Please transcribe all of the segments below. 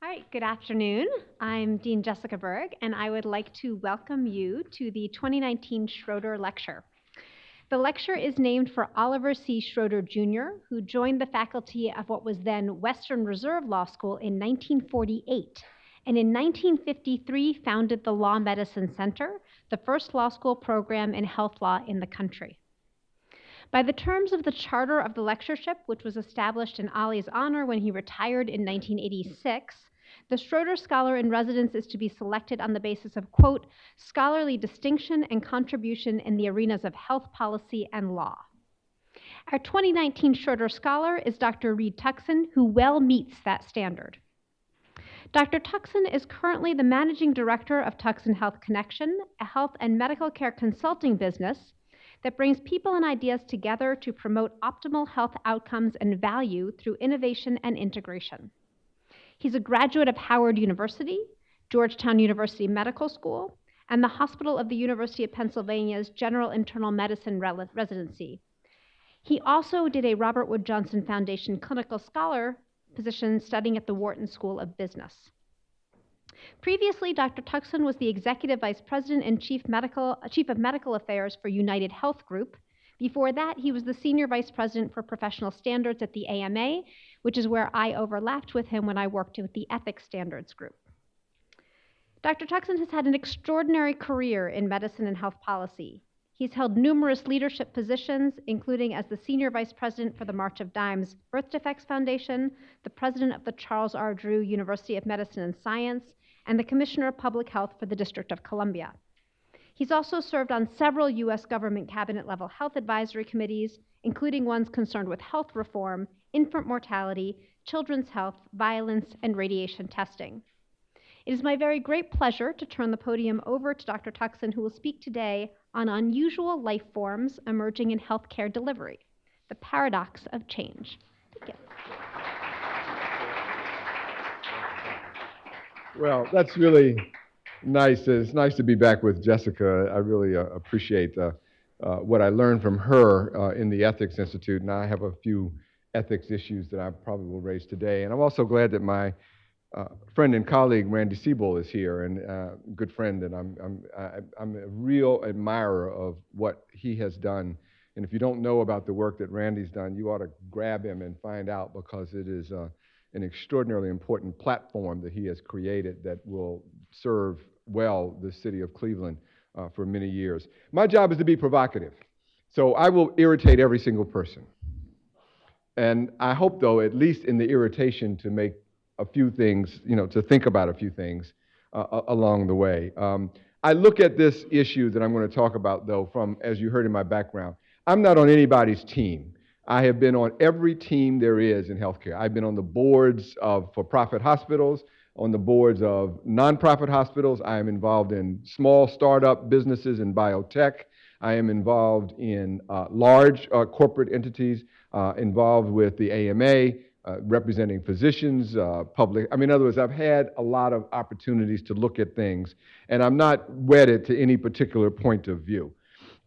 All right, good afternoon. I'm Dean Jessica Berg, and I would like to welcome you to the 2019 Schroeder Lecture. The lecture is named for Oliver C. Schroeder Jr., who joined the faculty of what was then Western Reserve Law School in 1948, and in 1953 founded the Law Medicine Center, the first law school program in health law in the country. By the terms of the charter of the lectureship, which was established in Ollie's honor when he retired in 1986, the Schroeder Scholar in Residence is to be selected on the basis of, quote, scholarly distinction and contribution in the arenas of health policy and law. Our 2019 Schroeder Scholar is Dr. Reed Tuckson, who well meets that standard. Dr. Tuckson is currently the managing director of Tuckson Health Connection, a health and medical care consulting business that brings people and ideas together to promote optimal health outcomes and value through innovation and integration. He's a graduate of Howard University, Georgetown University Medical School, and the Hospital of the University of Pennsylvania's General Internal Medicine residency. He also did a Robert Wood Johnson Foundation clinical scholar position studying at the Wharton School of Business. Previously, Dr. Tuckson was the Executive Vice President and Chief of Medical Affairs for United Health Group. Before that, he was the Senior Vice President for Professional Standards at the AMA, which is where I overlapped with him when I worked with the Ethics Standards Group. Dr. Tuckson has had an extraordinary career in medicine and health policy. He's held numerous leadership positions, including as the Senior Vice President for the March of Dimes Birth Defects Foundation, the President of the Charles R. Drew University of Medicine and Science, and the Commissioner of Public Health for the District of Columbia. He's also served on several U.S. government cabinet-level health advisory committees, including ones concerned with health reform, infant mortality, children's health, violence, and radiation testing. It is my very great pleasure to turn the podium over to Dr. Tuckson, who will speak today on unusual life forms emerging in healthcare delivery, the paradox of change. Thank you. Well, that's really nice. It's nice to be back with Jessica. I really appreciate what I learned from her in the Ethics Institute, and I have a few ethics issues that I probably will raise today. And I'm also glad that my friend and colleague Randy Siebel is here, and good friend, and I'm a real admirer of what he has done. And if you don't know about the work that Randy's done, you ought to grab him and find out, because it is an extraordinarily important platform that he has created that will serve well the city of Cleveland for many years. My job is to be provocative, so I will irritate every single person. And I hope, though, at least in the irritation, to make a few things, to think about a few things along the way. I look at this issue that I'm going to talk about, though, from, as you heard in my background, I'm not on anybody's team. I have been on every team there is in healthcare. I've been on the boards of for-profit hospitals, on the boards of nonprofit hospitals. I am involved in small startup businesses in biotech. I am involved in large corporate entities, involved with the AMA, representing physicians, public. In other words, I've had a lot of opportunities to look at things, and I'm not wedded to any particular point of view.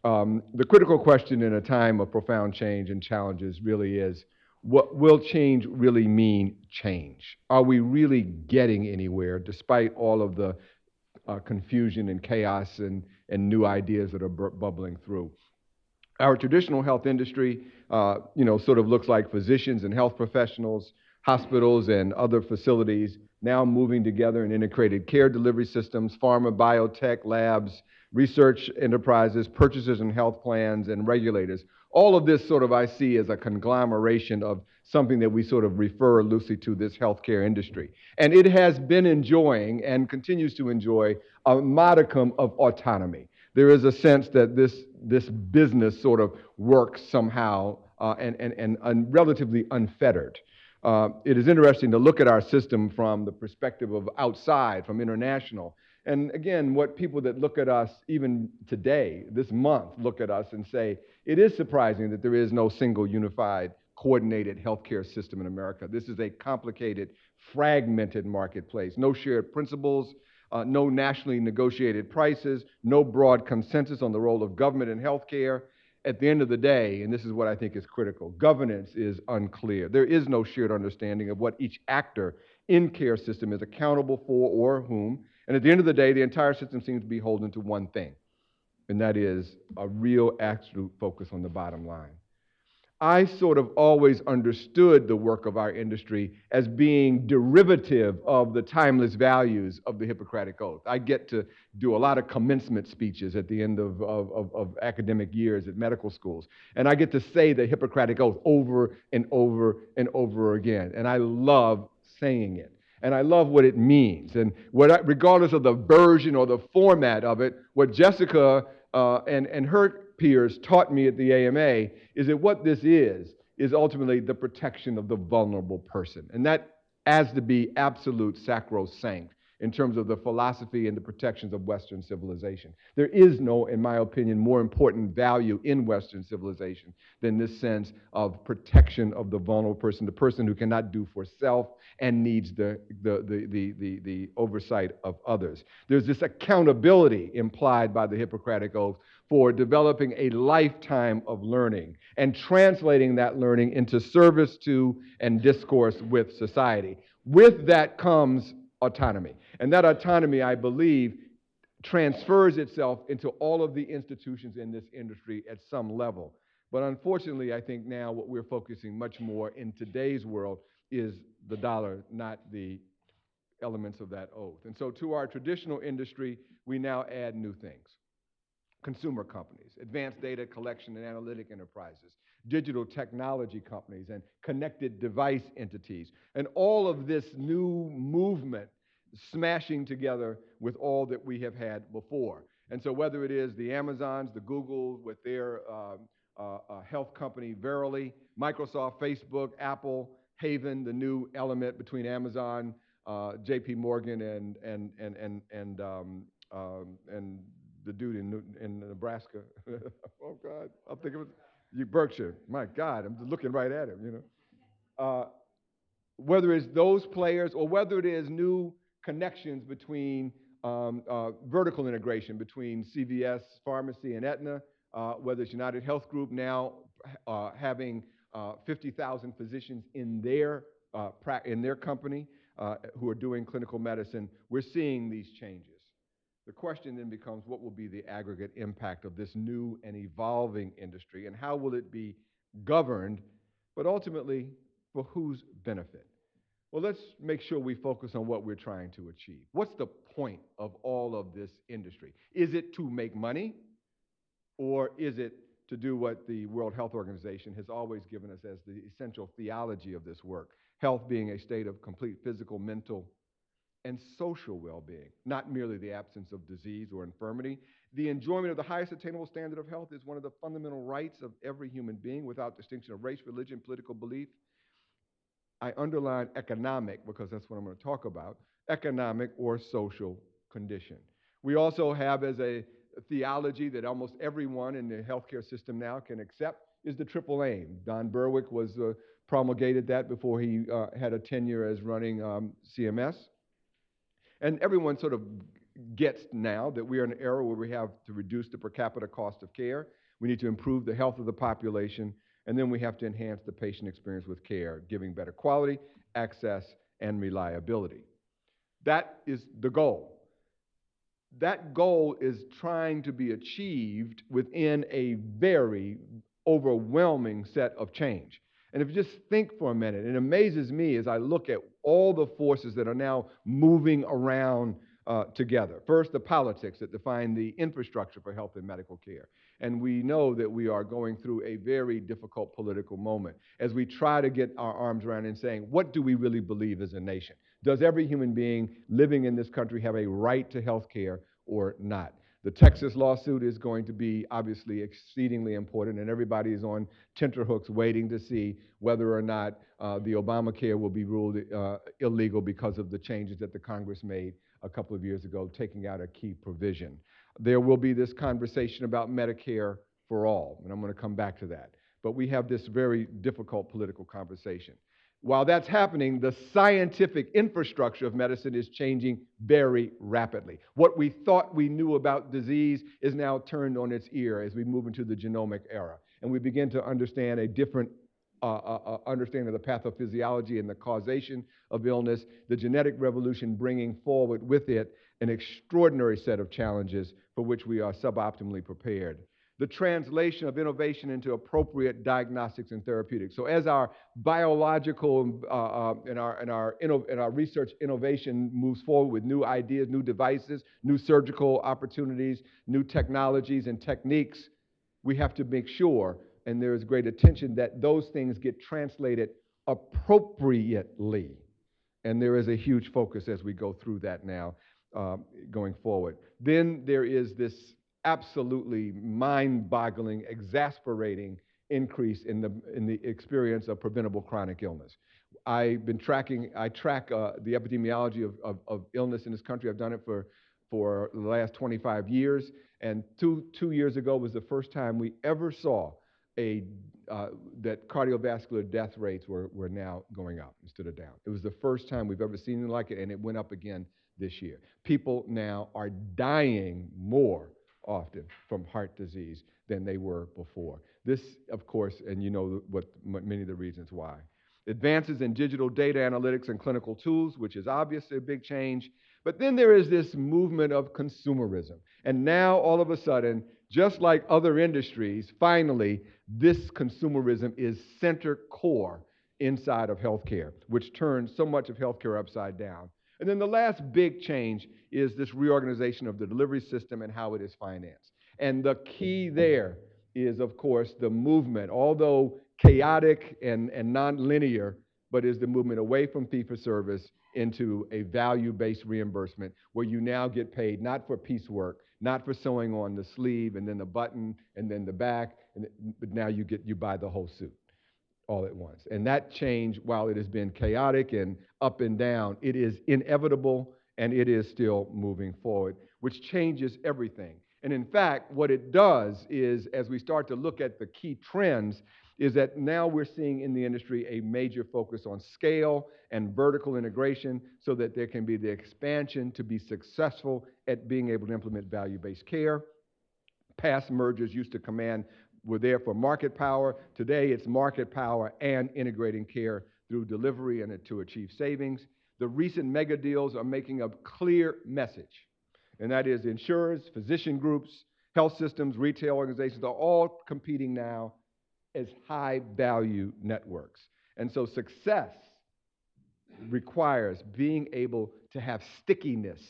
The critical question in a time of profound change and challenges really is, what will change really mean change? Are we really getting anywhere despite all of the confusion and chaos and new ideas that are bubbling through? Our traditional health industry, sort of looks like physicians and health professionals, hospitals and other facilities now moving together in integrated care delivery systems, pharma, biotech, labs, research enterprises, purchasers and health plans, and regulators. All of this sort of I see as a conglomeration of something that we sort of refer loosely to, this healthcare industry. And it has been enjoying and continues to enjoy a modicum of autonomy. There is a sense that this business sort of works somehow and relatively unfettered. It is interesting to look at our system from the perspective of outside, from international. And again, what people that look at us even today, this month, look at us and say, it is surprising that there is no single unified coordinated healthcare system in America. This is a complicated, fragmented marketplace. No shared principles, no nationally negotiated prices, no broad consensus on the role of government in healthcare. At the end of the day, and this is what I think is critical, governance is unclear. There is no shared understanding of what each actor in-care system is accountable for or whom. And at the end of the day, the entire system seems to be holding to one thing, and that is a real absolute focus on the bottom line. I sort of always understood the work of our industry as being derivative of the timeless values of the Hippocratic Oath. I get to do a lot of commencement speeches at the end of academic years at medical schools, and I get to say the Hippocratic Oath over and over and over again, and I love saying it. And I love what it means. And regardless of the version or the format of it, what Jessica and her peers taught me at the AMA is that what this is ultimately the protection of the vulnerable person. And that has to be absolute sacrosanct in terms of the philosophy and the protections of Western civilization. There is no, in my opinion, more important value in Western civilization than this sense of protection of the vulnerable person, the person who cannot do for self and needs the oversight of others. There's this accountability implied by the Hippocratic Oath for developing a lifetime of learning and translating that learning into service to and discourse with society. With that comes autonomy. And that autonomy, I believe, transfers itself into all of the institutions in this industry at some level. But unfortunately, I think now what we're focusing much more in today's world is the dollar, not the elements of that oath. And so to our traditional industry, we now add new things. Consumer companies, advanced data collection and analytic enterprises, digital technology companies, and connected device entities. And all of this new movement smashing together with all that we have had before. And so whether it is the Amazons, the Googles with their health company Verily, Microsoft, Facebook, Apple, Haven, the new element between Amazon, JP Morgan, and the dude in Nebraska. Oh God, I'm thinking of Berkshire. My God, I'm just looking right at him, you know. Whether it's those players or whether it is new connections between vertical integration between CVS Pharmacy and Aetna, whether it's United Health Group now having 50,000 physicians in their company who are doing clinical medicine, we're seeing these changes. The question then becomes, what will be the aggregate impact of this new and evolving industry, and how will it be governed, but ultimately for whose benefit? Well, let's make sure we focus on what we're trying to achieve. What's the point of all of this industry? Is it to make money, or is it to do what the World Health Organization has always given us as the essential theology of this work, health being a state of complete physical, mental, and social well-being, not merely the absence of disease or infirmity. The enjoyment of the highest attainable standard of health is one of the fundamental rights of every human being without distinction of race, religion, political belief. I underline economic because that's what I'm going to talk about, economic or social condition. We also have as a theology that almost everyone in the healthcare system now can accept is the triple aim. Don Berwick promulgated that before he had a tenure as running CMS. And everyone sort of gets now that we are in an era where we have to reduce the per capita cost of care. We need to improve the health of the population. And then we have to enhance the patient experience with care, giving better quality, access, and reliability. That is the goal. That goal is trying to be achieved within a very overwhelming set of change. And if you just think for a minute, it amazes me as I look at all the forces that are now moving around together. First, the politics that define the infrastructure for health and medical care. And we know that we are going through a very difficult political moment as we try to get our arms around and saying, what do we really believe as a nation? Does every human being living in this country have a right to health care or not? The Texas lawsuit is going to be obviously exceedingly important, and everybody is on tenterhooks waiting to see whether or not the Obamacare will be ruled illegal because of the changes that the Congress made a couple of years ago, taking out a key provision. There will be this conversation about Medicare for all, and I'm going to come back to that. But we have this very difficult political conversation. While that's happening, the scientific infrastructure of medicine is changing very rapidly. What we thought we knew about disease is now turned on its ear as we move into the genomic era, and we begin to understand a different understanding of the pathophysiology and the causation of illness, the genetic revolution bringing forward with it an extraordinary set of challenges for which we are suboptimally prepared. The translation of innovation into appropriate diagnostics and therapeutics. So as our biological and our research innovation moves forward with new ideas, new devices, new surgical opportunities, new technologies and techniques, we have to make sure, and there is great attention, that those things get translated appropriately. And there is a huge focus as we go through that now, going forward. Then there is this absolutely mind-boggling, exasperating increase in the experience of preventable chronic illness. I track the epidemiology of illness in this country. I've done it for the last 25 years. And two years ago was the first time we ever saw that cardiovascular death rates were now going up instead of down. It was the first time we've ever seen anything like it, and it went up again this year. People now are dying more often from heart disease than they were before. This, of course, and you know many of the reasons why. Advances in digital data analytics and clinical tools, which is obviously a big change. But then there is this movement of consumerism. And now, all of a sudden, just like other industries, finally, this consumerism is center core inside of healthcare, which turns so much of healthcare upside down. And then the last big change is this reorganization of the delivery system and how it is financed. And the key there is, of course, the movement, although chaotic and non-linear, but is the movement away from fee-for-service into a value-based reimbursement where you now get paid not for piecework, not for sewing on the sleeve and then the button and then the back, but now you buy the whole suit all at once. And that change, while it has been chaotic and up and down, it is inevitable and it is still moving forward, which changes everything. And in fact, what it does is, as we start to look at the key trends, is that now we're seeing in the industry a major focus on scale and vertical integration so that there can be the expansion to be successful at being able to implement value-based care. Past mergers used to were there for market power. Today, it's market power and integrating care through delivery and to achieve savings. The recent mega deals are making a clear message, and that is insurers, physician groups, health systems, retail organizations are all competing now as high-value networks. And so success requires being able to have stickiness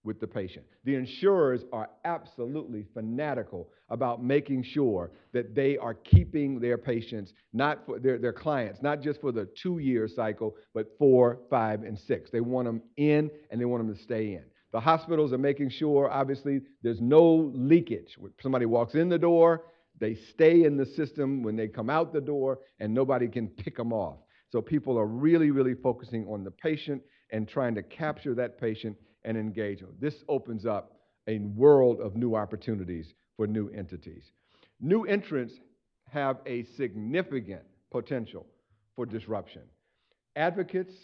with the patient. The insurers are absolutely fanatical about making sure that they are keeping their patients, not for their clients, not just for the 2-year cycle, but 4, 5, and 6. They want them in and they want them to stay in. The hospitals are making sure, obviously, there's no leakage. When somebody walks in the door, they stay in the system when they come out the door, and nobody can pick them off. So people are really, really focusing on the patient and trying to capture that patient and engage them. This opens up a world of new opportunities for new entities. New entrants have a significant potential for disruption. Advocates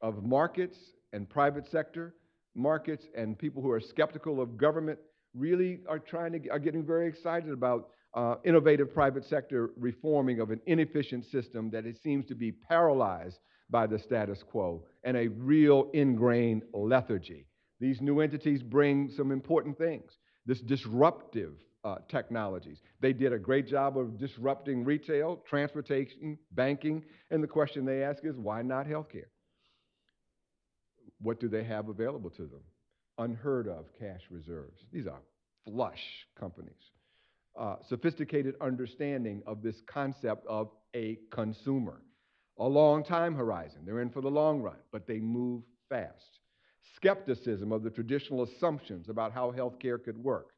of markets and private sector markets and people who are skeptical of government really are getting very excited about innovative private sector reforming of an inefficient system that it seems to be paralyzed by the status quo and a real ingrained lethargy. These new entities bring some important things. This disruptive technologies. They did a great job of disrupting retail, transportation, banking, and the question they ask is, why not healthcare? What do they have available to them? Unheard of cash reserves. These are flush companies. Sophisticated understanding of this concept of a consumer. A long time horizon. They're in for the long run, but they move fast. Skepticism of the traditional assumptions about how healthcare could work.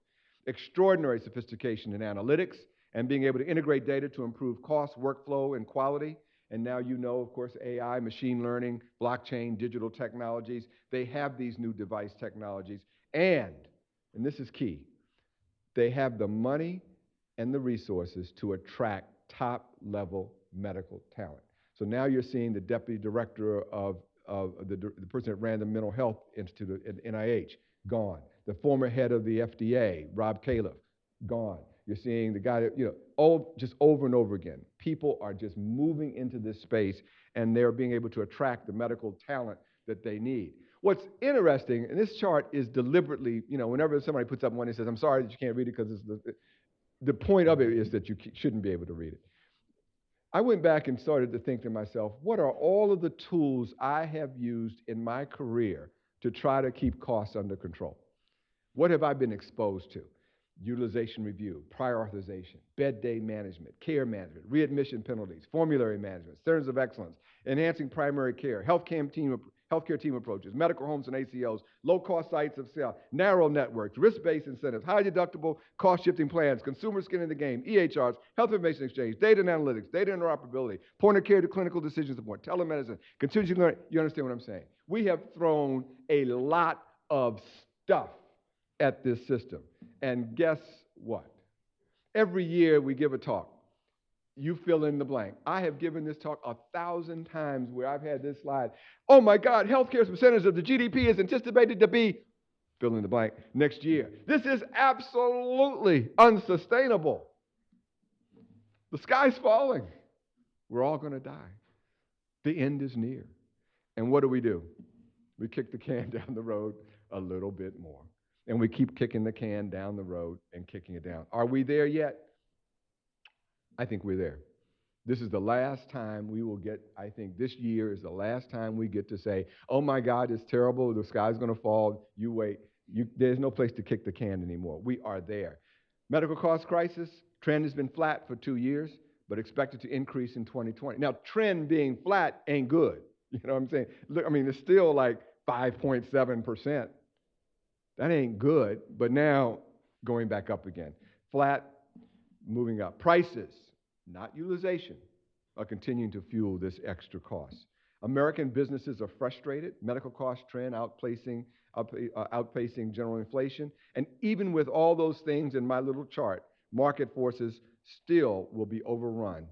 Extraordinary sophistication in analytics and being able to integrate data to improve cost, workflow, and quality. And now you know, of course, AI, machine learning, blockchain, digital technologies. They have these new device technologies. And this is key, they have the money and the resources to attract top-level medical talent. So now you're seeing the deputy director of the person that ran the Mental Health Institute at NIH, gone. The former head of the FDA, Rob Califf, gone. You're seeing the guy that, just over and over again. People are just moving into this space and they're being able to attract the medical talent that they need. What's interesting, and this chart is deliberately, whenever somebody puts up one and says, I'm sorry that you can't read it because the point of it is that you shouldn't be able to read it. I went back and started to think to myself, what are all of the tools I have used in my career to try to keep costs under control? What have I been exposed to? Utilization review, prior authorization, bed day management, care management, readmission penalties, formulary management, centers of excellence, enhancing primary care, healthcare team approaches, medical homes and ACOs, low-cost sites of sale, narrow networks, risk-based incentives, high deductible, cost-shifting plans, consumer skin in the game, EHRs, health information exchange, data and analytics, data interoperability, point of care to clinical decision support, telemedicine, contingency learning. You understand what I'm saying? We have thrown a lot of stuff at this system. And guess what? Every year we give a talk. You fill in the blank. I have given this talk 1,000 times where I've had this slide. Oh my God, healthcare's percentage of the GDP is anticipated to be, fill in the blank, next year. This is absolutely unsustainable. The sky's falling. We're all going to die. The end is near. And what do? We kick the can down the road a little bit more. And we keep kicking the can down the road and kicking it down. Are we there yet? I think we're there. This is the last time we will get, I think this year is the last time we get to say, oh my God, it's terrible, the sky's going to fall, you wait. There's no place to kick the can anymore. We are there. Medical cost crisis, trend has been flat for 2 years, but expected to increase in 2020. Now, trend being flat ain't good. You know what I'm saying? Look, it's still like 5.7%. That ain't good, but now going back up again. Flat, moving up. Prices, not utilization, are continuing to fuel this extra cost. American businesses are frustrated. Medical cost trend outpacing general inflation. And even with all those things in my little chart, market forces still will be overrun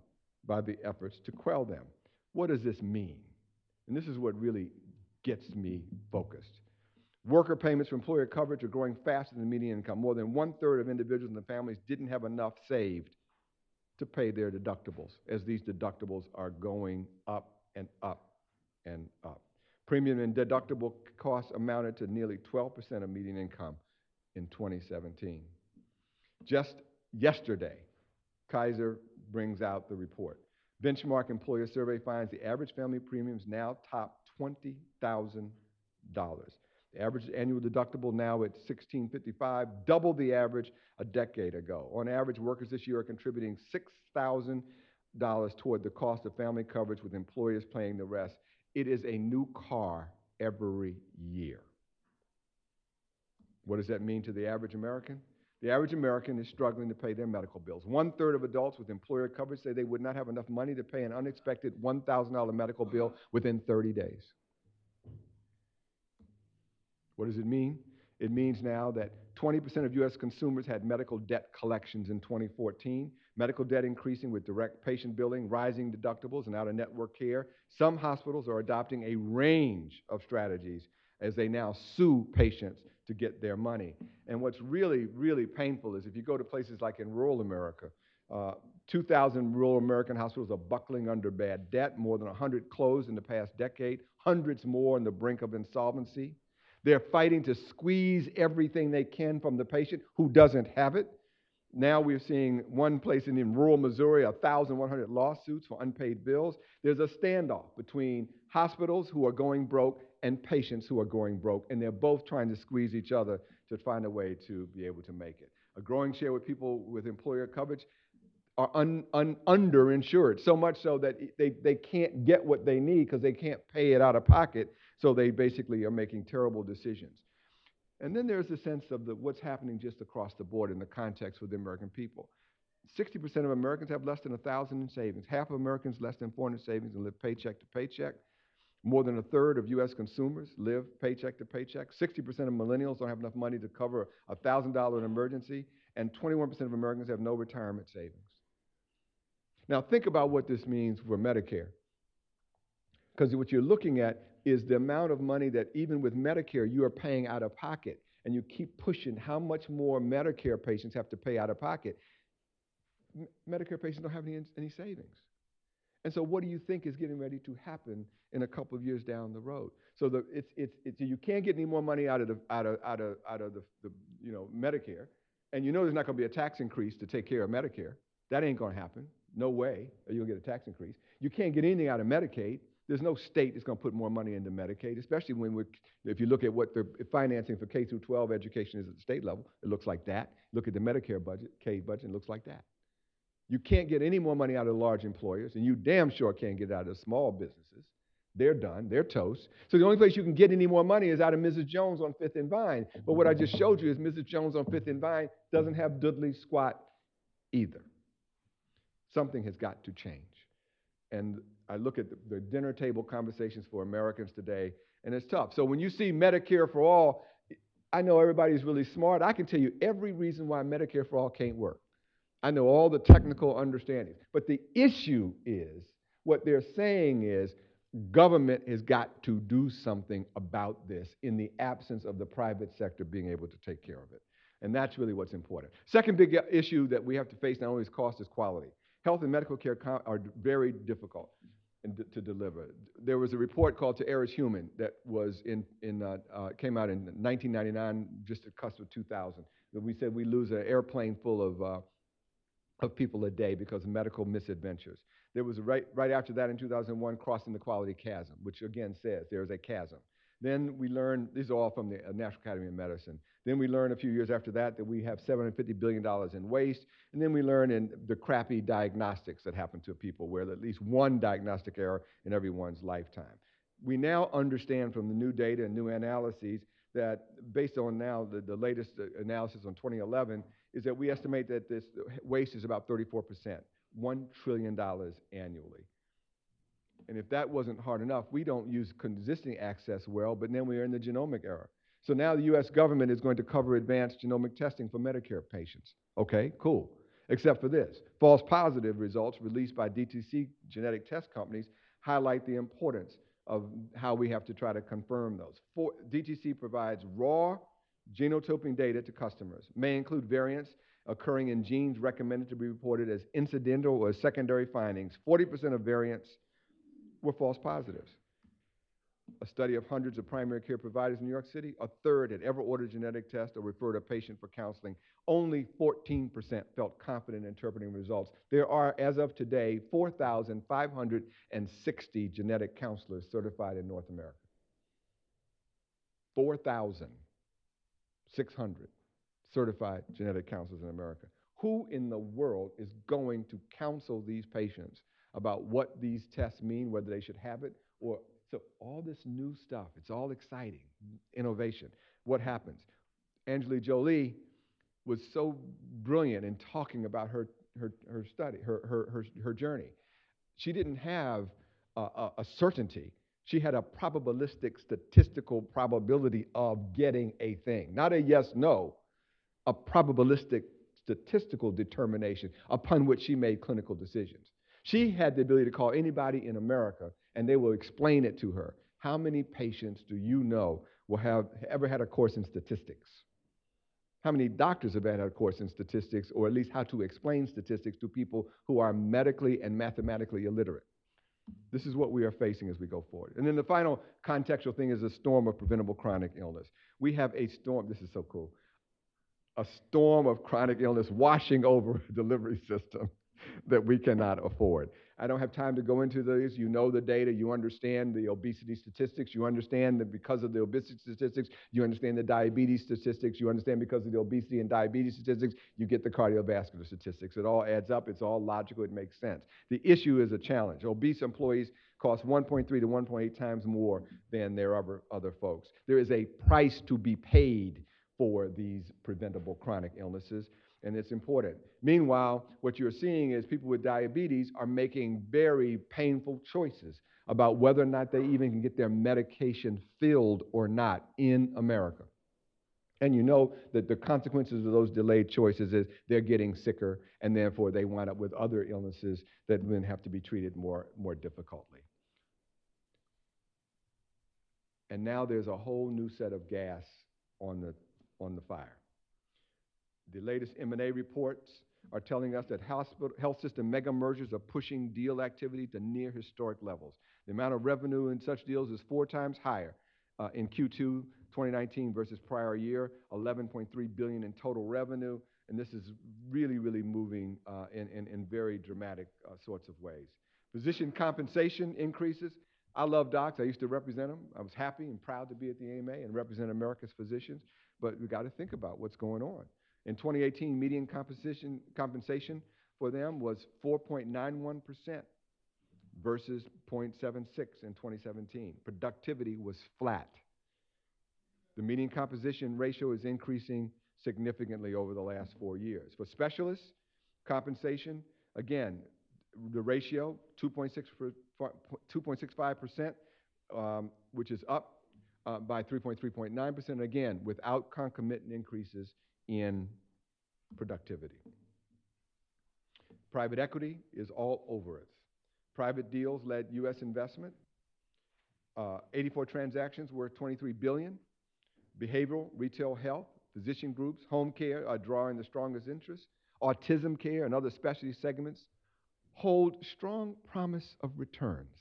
by the efforts to quell them. What does this mean? And this is what really gets me focused. Worker payments for employer coverage are growing faster than the median income. More than 1/3 of individuals and their families didn't have enough saved to pay their deductibles, as these deductibles are going up and up and up. Premium and deductible costs amounted to nearly 12% of median income in 2017. Just yesterday, Kaiser brings out the report. Benchmark Employer Survey finds the average family premiums now top $20,000. The average annual deductible now at $1,655, double the average a decade ago. On average, workers this year are contributing $6,000 toward the cost of family coverage, with employers paying the rest. It is a new car every year. What does that mean to the average American? The average American is struggling to pay their medical bills. 1/3 of adults with employer coverage say they would not have enough money to pay an unexpected $1,000 medical bill within 30 days. What does it mean? It means now that 20% of U.S. consumers had medical debt collections in 2014, medical debt increasing with direct patient billing, rising deductibles, and out-of-network care. Some hospitals are adopting a range of strategies as they now sue patients to get their money. And what's really, really painful is if you go to places like in rural America, 2,000 rural American hospitals are buckling under bad debt. More than 100 closed in the past decade, hundreds more on the brink of insolvency. They're fighting to squeeze everything they can from the patient who doesn't have it. Now we're seeing one place in rural Missouri, 1,100 lawsuits for unpaid bills. There's a standoff between hospitals who are going broke and patients who are going broke, and they're both trying to squeeze each other to find a way to be able to make it. A growing share with people with employer coverage are underinsured, so much so that they can't get what they need because they can't pay it out of pocket, so they basically are making terrible decisions. And then there's the sense of what's happening just across the board in the context with the American people. 60% of Americans have less than 1,000 in savings. Half of Americans less than 400 savings and live paycheck to paycheck. More than 1/3 of U.S. consumers live paycheck to paycheck. 60% of millennials don't have enough money to cover a $1,000 in emergency, and 21% of Americans have no retirement savings. Now think about what this means for Medicare. Because what you're looking at is the amount of money that even with Medicare you are paying out of pocket. And you keep pushing how much more Medicare patients have to pay out of pocket. Medicare patients don't have any savings. And so what do you think is getting ready to happen in a couple of years down the road? So you can't get any more money out of the Medicare, and you know there's not going to be a tax increase to take care of Medicare. That ain't going to happen. No way are you going to get a tax increase. You can't get anything out of Medicaid. There's no state that's going to put more money into Medicaid, especially if you look at what the financing for K through 12 education is at the state level, it looks like that. Look at the Medicare budget, K budget, it looks like that. You can't get any more money out of large employers, and you damn sure can't get it out of small businesses. They're done. They're toast. So the only place you can get any more money is out of Mrs. Jones on Fifth and Vine. But what I just showed you is Mrs. Jones on Fifth and Vine doesn't have diddly squat either. Something has got to change. And I look at the dinner table conversations for Americans today, and it's tough. So when you see Medicare for all, I know everybody's really smart. I can tell you every reason why Medicare for all can't work. I know all the technical understandings. But the issue is, what they're saying is, government has got to do something about this in the absence of the private sector being able to take care of it. And that's really what's important. Second big issue that we have to face not only is cost, is quality. Health and medical care are very difficult to deliver. There was a report called To Err Is Human that was came out in 1999, just at the cusp of 2000. That we said we lose an airplane full of people a day because of medical misadventures. There was right after that in 2001, Crossing the Quality Chasm, which again says there is a chasm. Then we learned, these are all from the National Academy of Medicine. Then we learned a few years after that we have $750 billion in waste. And then we learned in the crappy diagnostics that happen to people, where at least one diagnostic error in everyone's lifetime. We now understand from the new data and new analyses that based on now the latest analysis on 2011, is that we estimate that this waste is about 34%, $1 trillion annually. And if that wasn't hard enough, we don't use existing access well, but then we are in the genomic era. So now the U.S. government is going to cover advanced genomic testing for Medicare patients. Okay, cool. Except for this, false positive results released by DTC genetic test companies highlight the importance of how we have to try to confirm those. DTC provides raw genotyping data to customers, may include variants occurring in genes recommended to be reported as incidental or secondary findings. 40% of variants were false positives. A study of hundreds of primary care providers in New York City, a third had ever ordered a genetic test or referred a patient for counseling. Only 14% felt confident in interpreting results. There are, as of today, 4,560 genetic counselors certified in North America. 4,600 certified genetic counselors in America. Who in the world is going to counsel these patients about what these tests mean, whether they should have it or... So all this new stuff, it's all exciting, innovation. What happens? Jolie was so brilliant in talking about her study, her journey. She didn't have a certainty. She had a probabilistic statistical probability of getting a thing. Not a yes, no, a probabilistic statistical determination upon which she made clinical decisions. She had the ability to call anybody in America and they will explain it to her. How many patients do you know will have ever had a course in statistics? How many doctors have had a course in statistics, or at least how to explain statistics to people who are medically and mathematically illiterate? This is what we are facing as we go forward. And then the final contextual thing is a storm of preventable chronic illness. We have a storm, this is so cool, a storm of chronic illness washing over a delivery system that we cannot afford. I don't have time to go into these. You know the data. You understand the obesity statistics. You understand that because of the obesity statistics, you understand the diabetes statistics. You understand because of the obesity and diabetes statistics, you get the cardiovascular statistics. It all adds up. It's all logical. It makes sense. The issue is a challenge. Obese employees cost 1.3 to 1.8 times more than their other folks. There is a price to be paid for these preventable chronic illnesses, and it's important. Meanwhile, what you're seeing is people with diabetes are making very painful choices about whether or not they even can get their medication filled or not in America. And you know that the consequences of those delayed choices is they're getting sicker, and therefore they wind up with other illnesses that then have to be treated more difficultly. And now there's a whole new set of gas on the fire. The latest M&A reports are telling us that health system mega mergers are pushing deal activity to near historic levels. The amount of revenue in such deals is 4 times higher in Q2 2019 versus prior year, 11.3 billion in total revenue, and this is really, really moving in very dramatic sorts of ways. Physician compensation increases. I love docs. I used to represent them. I was happy and proud to be at the AMA and represent America's physicians, but we got to think about what's going on. In 2018, median compensation for them was 4.91% versus 0.76 in 2017. Productivity was flat. The median composition ratio is increasing significantly over the last 4 years. For specialists, compensation, again, the ratio, 2.65%, which is up by 3.9%, again, without concomitant increases in productivity. Private equity is all over us. Private deals led U.S. investment. 84 transactions worth $23 billion. Behavioral, retail health, physician groups, home care are drawing the strongest interest. Autism care and other specialty segments hold strong promise of returns.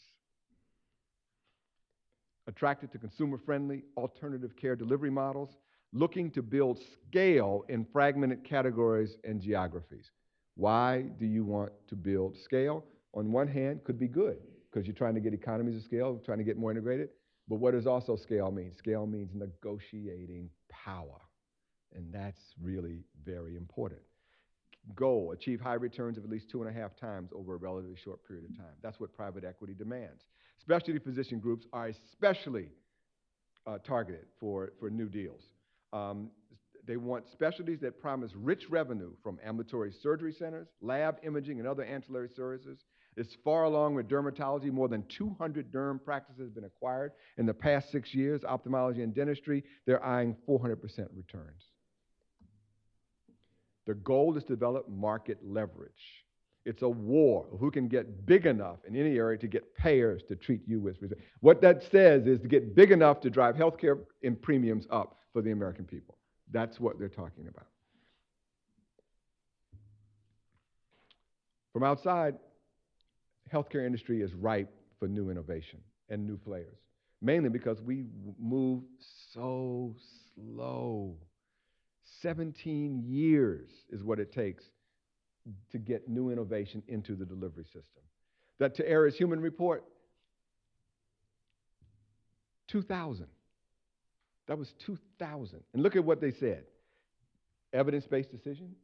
Attracted to consumer-friendly alternative care delivery models, looking to build scale in fragmented categories and geographies. Why do you want to build scale? On one hand, could be good, because you're trying to get economies of scale, trying to get more integrated. But what does also scale mean? Scale means negotiating power, and that's really very important. Goal, achieve high returns of at least 2.5 times over a relatively short period of time. That's what private equity demands. Specialty physician groups are especially targeted for new deals. They want specialties that promise rich revenue from ambulatory surgery centers, lab imaging, and other ancillary services. It's far along with dermatology. More than 200 derm practices have been acquired in the past 6 years. Ophthalmology and dentistry, they're eyeing 400% returns. The goal is to develop market leverage. It's a war of who can get big enough in any area to get payers to treat you with research. What that says is to get big enough to drive healthcare and premiums up for the American people. That's what they're talking about. From outside, healthcare industry is ripe for new innovation and new players, mainly because we move so slow. 17 years is what it takes to get new innovation into the delivery system. That to err is human report, 2000. That was 2000. And look at what they said. Evidence-based decision,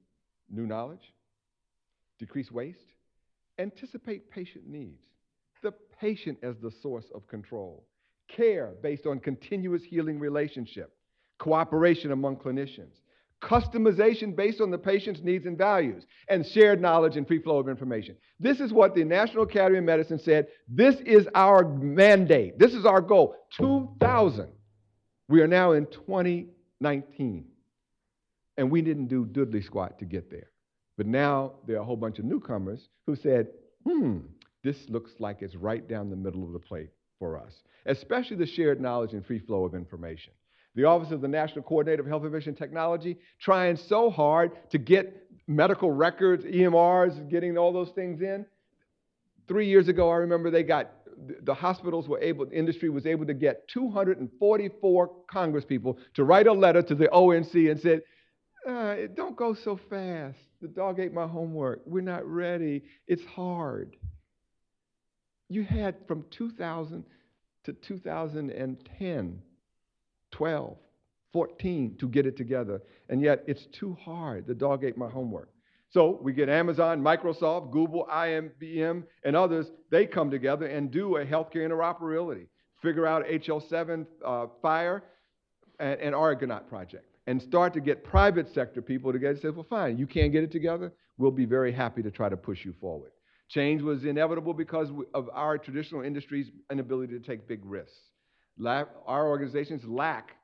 new knowledge, decrease waste, anticipate patient needs, the patient as the source of control, care based on continuous healing relationship, cooperation among clinicians, customization based on the patient's needs and values, and shared knowledge and free flow of information. This is what the National Academy of Medicine said. This is our mandate. This is our goal. 2000. We are now in 2019. And we didn't do diddly squat to get there. But now there are a whole bunch of newcomers who said, this looks like it's right down the middle of the plate for us, especially the shared knowledge and free flow of information. The Office of the National Coordinator of Health Information Technology trying so hard to get medical records, EMRs, getting all those things in. 3 years ago, I remember the hospitals were able, the industry was able to get 244 congresspeople to write a letter to the ONC and said, don't go so fast. The dog ate my homework. We're not ready. It's hard. You had from 2000 to 2010, 12, 14 to get it together. And yet it's too hard. The dog ate my homework. So we get Amazon, Microsoft, Google, IBM, and others. They come together and do a healthcare interoperability, figure out HL7 fire and Argonaut project, and start to get private sector people together and say, well, fine, you can't get it together. We'll be very happy to try to push you forward. Change was inevitable because of our traditional industry's inability to take big risks. Our organizations lack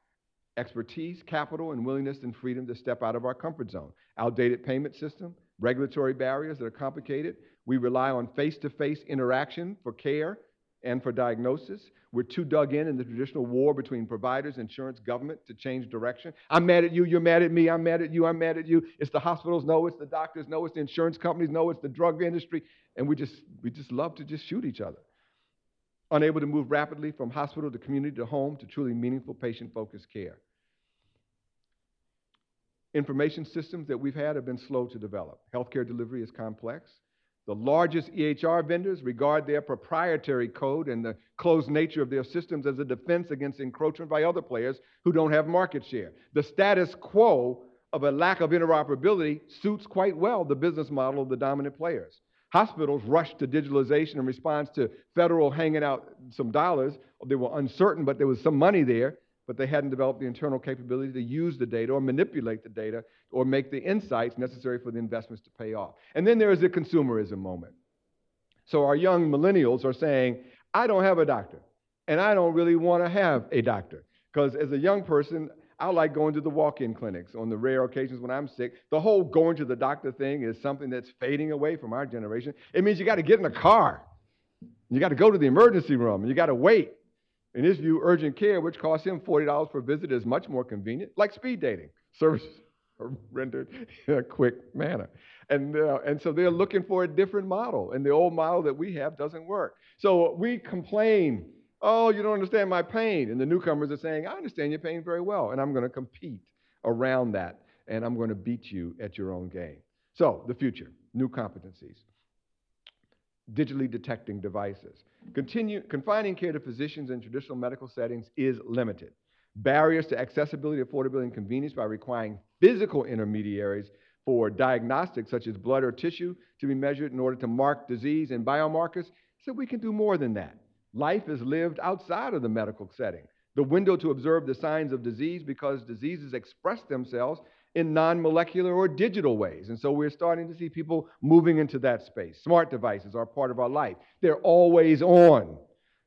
expertise, capital, and willingness and freedom to step out of our comfort zone. Outdated payment system, regulatory barriers that are complicated. We rely on face-to-face interaction for care, and for diagnosis. We're too dug in the traditional war between providers, insurance, government to change direction. I'm mad at you, you're mad at me, I'm mad at you, I'm mad at you. It's the hospitals, no, it's the doctors, no, it's the insurance companies, no, it's the drug industry. And we just love to just shoot each other. Unable to move rapidly from hospital to community to home to truly meaningful patient-focused care. Information systems that we've had have been slow to develop. Healthcare delivery is complex. The largest EHR vendors regard their proprietary code and the closed nature of their systems as a defense against encroachment by other players who don't have market share. The status quo of a lack of interoperability suits quite well the business model of the dominant players. Hospitals rushed to digitalization in response to federal hanging out some dollars. They were uncertain, but there was some money there, but they hadn't developed the internal capability to use the data or manipulate the data or make the insights necessary for the investments to pay off. And then there is a consumerism moment. So our young millennials are saying, I don't have a doctor, and I don't really want to have a doctor. Because as a young person, I like going to the walk-in clinics on the rare occasions when I'm sick. The whole going to the doctor thing is something that's fading away from our generation. It means you got to get in a car. You got to go to the emergency room, and you got to wait. In his view, urgent care, which costs him $40 per visit, is much more convenient, like speed dating. Services are rendered in a quick manner. And so they're looking for a different model, and the old model that we have doesn't work. So we complain, oh, you don't understand my pain. And the newcomers are saying, I understand your pain very well, and I'm going to compete around that, and I'm going to beat you at your own game. So the future, new competencies. Digitally detecting devices. Confining care to physicians in traditional medical settings is limited. Barriers to accessibility, affordability, and convenience by requiring physical intermediaries for diagnostics such as blood or tissue to be measured in order to mark disease and biomarkers, so we can do more than that. Life is lived outside of the medical setting. The window to observe the signs of disease because diseases express themselves in non-molecular or digital ways. And so we're starting to see people moving into that space. Smart devices are part of our life. They're always on.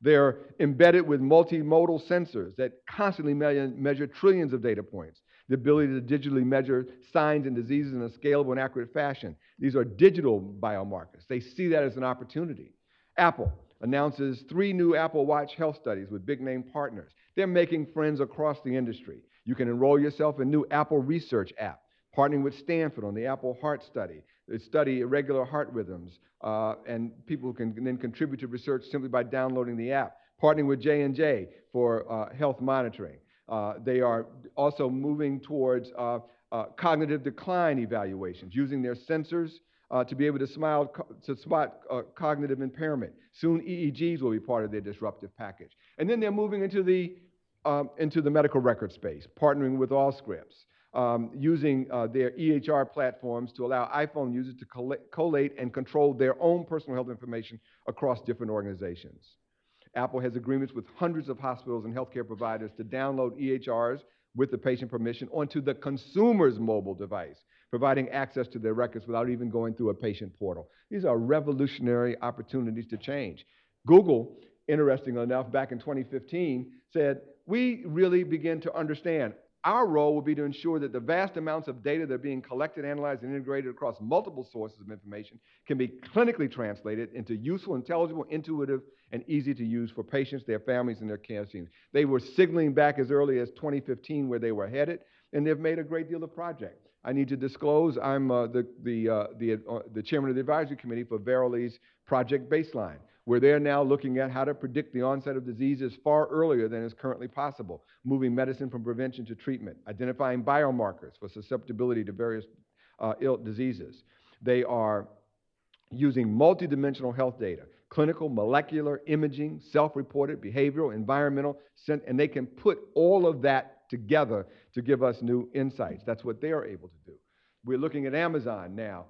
They're embedded with multimodal sensors that constantly measure trillions of data points. The ability to digitally measure signs and diseases in a scalable and accurate fashion. These are digital biomarkers. They see that as an opportunity. Apple announces 3 new Apple Watch health studies with big-name partners. They're making friends across the industry. You can enroll yourself in a new Apple Research app, partnering with Stanford on the Apple Heart Study. They study irregular heart rhythms, and people can then contribute to research simply by downloading the app. Partnering with J&J for health monitoring. They are also moving towards cognitive decline evaluations, using their sensors to be able to spot cognitive impairment. Soon EEGs will be part of their disruptive package. And then they're moving into the medical record space, partnering with Allscripts, using their EHR platforms to allow iPhone users to collate and control their own personal health information across different organizations. Apple has agreements with hundreds of hospitals and healthcare providers to download EHRs with the patient permission onto the consumer's mobile device, providing access to their records without even going through a patient portal. These are revolutionary opportunities to change. Google, interestingly enough, back in 2015, said, we really begin to understand our role will be to ensure that the vast amounts of data that are being collected, analyzed, and integrated across multiple sources of information can be clinically translated into useful, intelligible, intuitive, and easy to use for patients, their families, and their care teams. They were signaling back as early as 2015 where they were headed, and they've made a great deal of progress. I need to disclose I'm the chairman of the advisory committee for Verily's Project Baseline, where they're now looking at how to predict the onset of diseases far earlier than is currently possible, moving medicine from prevention to treatment, identifying biomarkers for susceptibility to various ill diseases. They are using multidimensional health data, clinical, molecular, imaging, self-reported, behavioral, environmental, and they can put all of that together to give us new insights. That's what they are able to do. We're looking at Amazon now,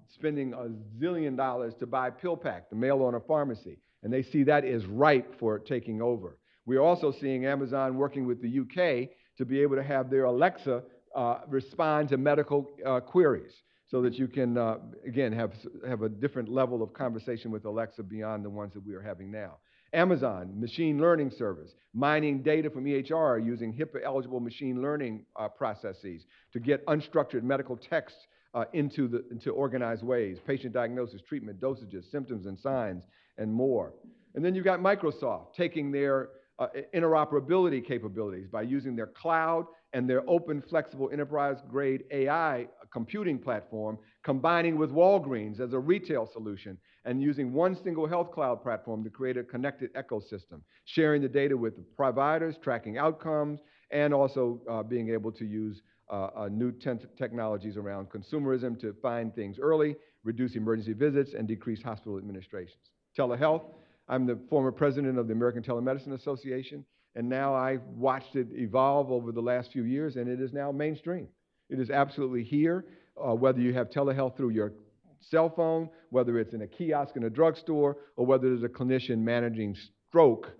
spending $1 zillion to buy PillPack, the mail-order pharmacy, and they see that is ripe for taking over. We're also seeing Amazon working with the UK to be able to have their Alexa respond to medical queries, so that you can, again, have a different level of conversation with Alexa beyond the ones that we are having now. Amazon, machine learning service, mining data from EHR using HIPAA-eligible machine learning processes to get unstructured medical text into organized ways, patient diagnosis, treatment, dosages, symptoms and signs, and more. And then you've got Microsoft taking their interoperability capabilities by using their cloud and their open, flexible, enterprise-grade AI computing platform, combining with Walgreens as a retail solution, and using one single health cloud platform to create a connected ecosystem, sharing the data with the providers, tracking outcomes, and also being able to use new technologies around consumerism to find things early, reduce emergency visits, and decrease hospital administrations. Telehealth, I'm the former president of the American Telemedicine Association, and now I've watched it evolve over the last few years, and it is now mainstream. It is absolutely here, whether you have telehealth through your cell phone, whether it's in a kiosk in a drugstore, or whether there's a clinician managing stroke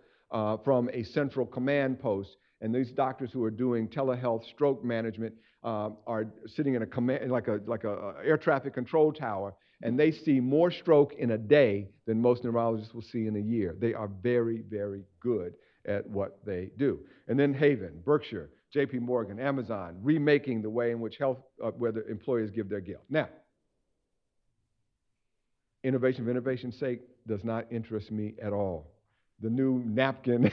from a central command post. And these doctors who are doing telehealth stroke management are sitting in a command, like a air traffic control tower, and they see more stroke in a day than most neurologists will see in a year. They are very, very good at what they do. And then Haven, Berkshire, JP Morgan, Amazon, remaking the way in which health, where the employers give their gift. Now, innovation for innovation's sake does not interest me at all. The new napkin,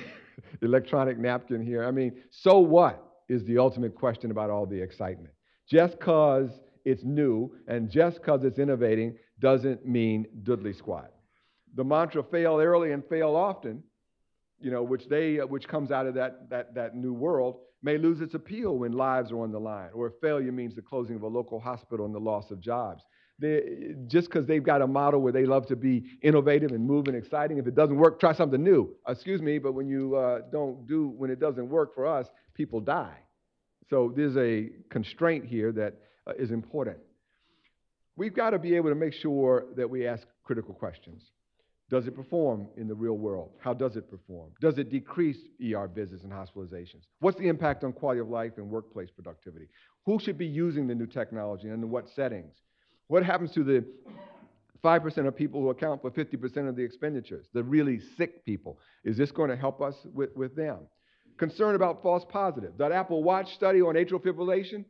electronic napkin here, I mean, so what is the ultimate question about all the excitement? Just because it's new and just because it's innovating doesn't mean diddly squat. The mantra fail early and fail often, you know, which comes out of that new world, may lose its appeal when lives are on the line, or if failure means the closing of a local hospital and the loss of jobs. Just because they've got a model where they love to be innovative and move and exciting, if it doesn't work, try something new. Excuse me, but when when it doesn't work for us, people die. So there's a constraint here that is important. We've got to be able to make sure that we ask critical questions. Does it perform in the real world? How does it perform? Does it decrease ER visits and hospitalizations? What's the impact on quality of life and workplace productivity? Who should be using the new technology and in what settings? What happens to the 5% of people who account for 50% of the expenditures, the really sick people? Is this going to help us with them? Concern about false positives. That Apple Watch study on atrial fibrillation,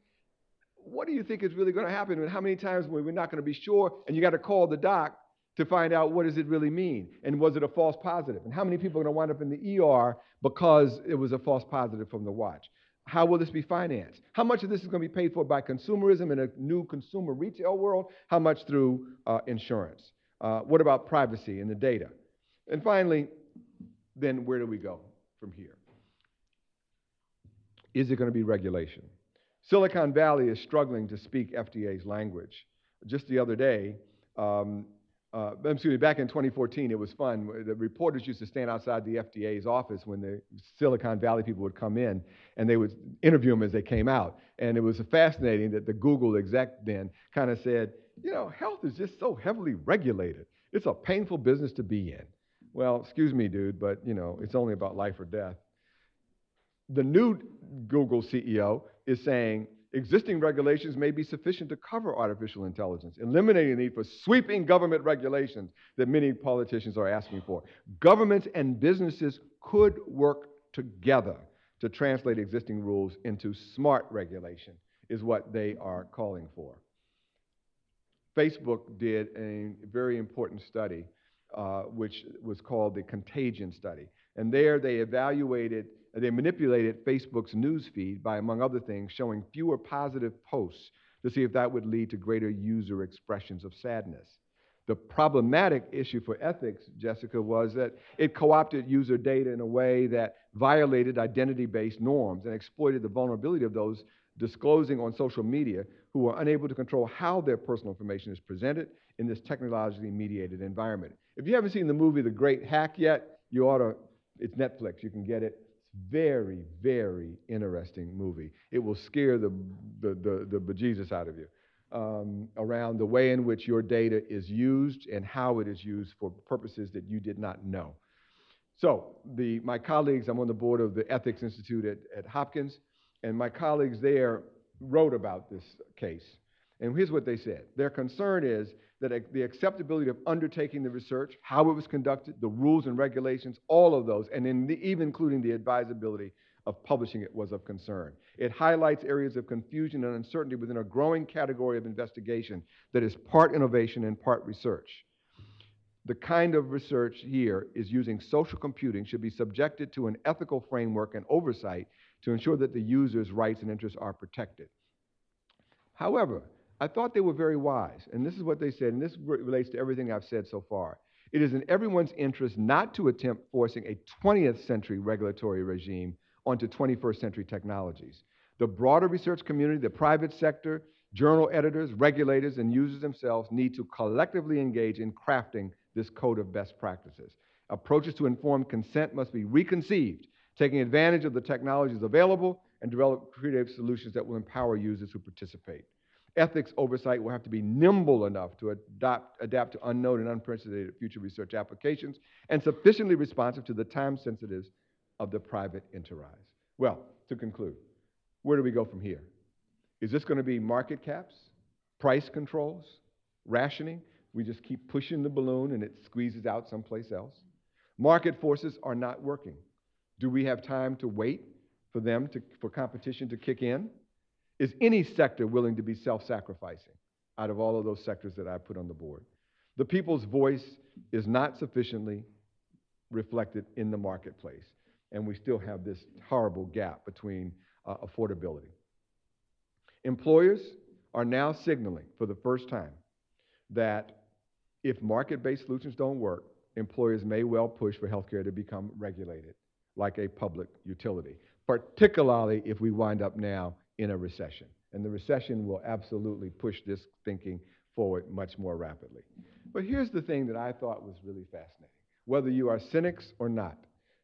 what do you think is really going to happen? And how many times we're not going to be sure, and you got to call the doc to find out what does it really mean, and was it a false positive? And how many people are going to wind up in the ER because it was a false positive from the watch? How will this be financed? How much of this is going to be paid for by consumerism in a new consumer retail world? How much through insurance? What about privacy and the data? And finally, then where do we go from here? Is it going to be regulation? Silicon Valley is struggling to speak FDA's language. Just the other day, back in 2014, it was fun. The reporters used to stand outside the FDA's office when the Silicon Valley people would come in, and they would interview them as they came out. And it was fascinating that the Google exec then kind of said, you know, health is just so heavily regulated. It's a painful business to be in. Well, excuse me, dude, but, you know, it's only about life or death. The new Google CEO is saying existing regulations may be sufficient to cover artificial intelligence, eliminating the need for sweeping government regulations that many politicians are asking for. Governments and businesses could work together to translate existing rules into smart regulation, is what they are calling for. Facebook did a very important study, which was called the Contagion Study. And there they manipulated Facebook's news feed by, among other things, showing fewer positive posts to see if that would lead to greater user expressions of sadness. The problematic issue for ethics, Jessica, was that it co-opted user data in a way that violated identity-based norms and exploited the vulnerability of those disclosing on social media who are unable to control how their personal information is presented in this technologically mediated environment. If you haven't seen the movie The Great Hack yet, you ought to. It's Netflix. You can get it. It's very, very interesting movie. It will scare the bejesus out of you around the way in which your data is used and how it is used for purposes that you did not know. So my colleagues, I'm on the board of the Ethics Institute at Hopkins, and my colleagues there wrote about this case. And here's what they said. Their concern is that the acceptability of undertaking the research, how it was conducted, the rules and regulations, all of those, and even including the advisability of publishing it was of concern. It highlights areas of confusion and uncertainty within a growing category of investigation that is part innovation and part research. The kind of research here is using social computing should be subjected to an ethical framework and oversight to ensure that the user's rights and interests are protected. However, I thought they were very wise, and this is what they said, and this relates to everything I've said so far. It is in everyone's interest not to attempt forcing a 20th century regulatory regime onto 21st century technologies. The broader research community, the private sector, journal editors, regulators, and users themselves need to collectively engage in crafting this code of best practices. Approaches to informed consent must be reconceived, taking advantage of the technologies available and develop creative solutions that will empower users who participate. Ethics oversight will have to be nimble enough to adapt to unknown and unprecedented future research applications and sufficiently responsive to the time sensitives of the private enterprise. Well, to conclude, where do we go from here? Is this going to be market caps, price controls, rationing? We just keep pushing the balloon and it squeezes out someplace else. Market forces are not working. Do we have time to wait for competition to kick in? Is any sector willing to be self-sacrificing out of all of those sectors that I put on the board? The people's voice is not sufficiently reflected in the marketplace, and we still have this horrible gap between affordability. Employers are now signaling for the first time that if market-based solutions don't work, employers may well push for healthcare to become regulated like a public utility, particularly if we wind up now in a recession. And the recession will absolutely push this thinking forward much more rapidly. But here's the thing that I thought was really fascinating. Whether you are cynics or not,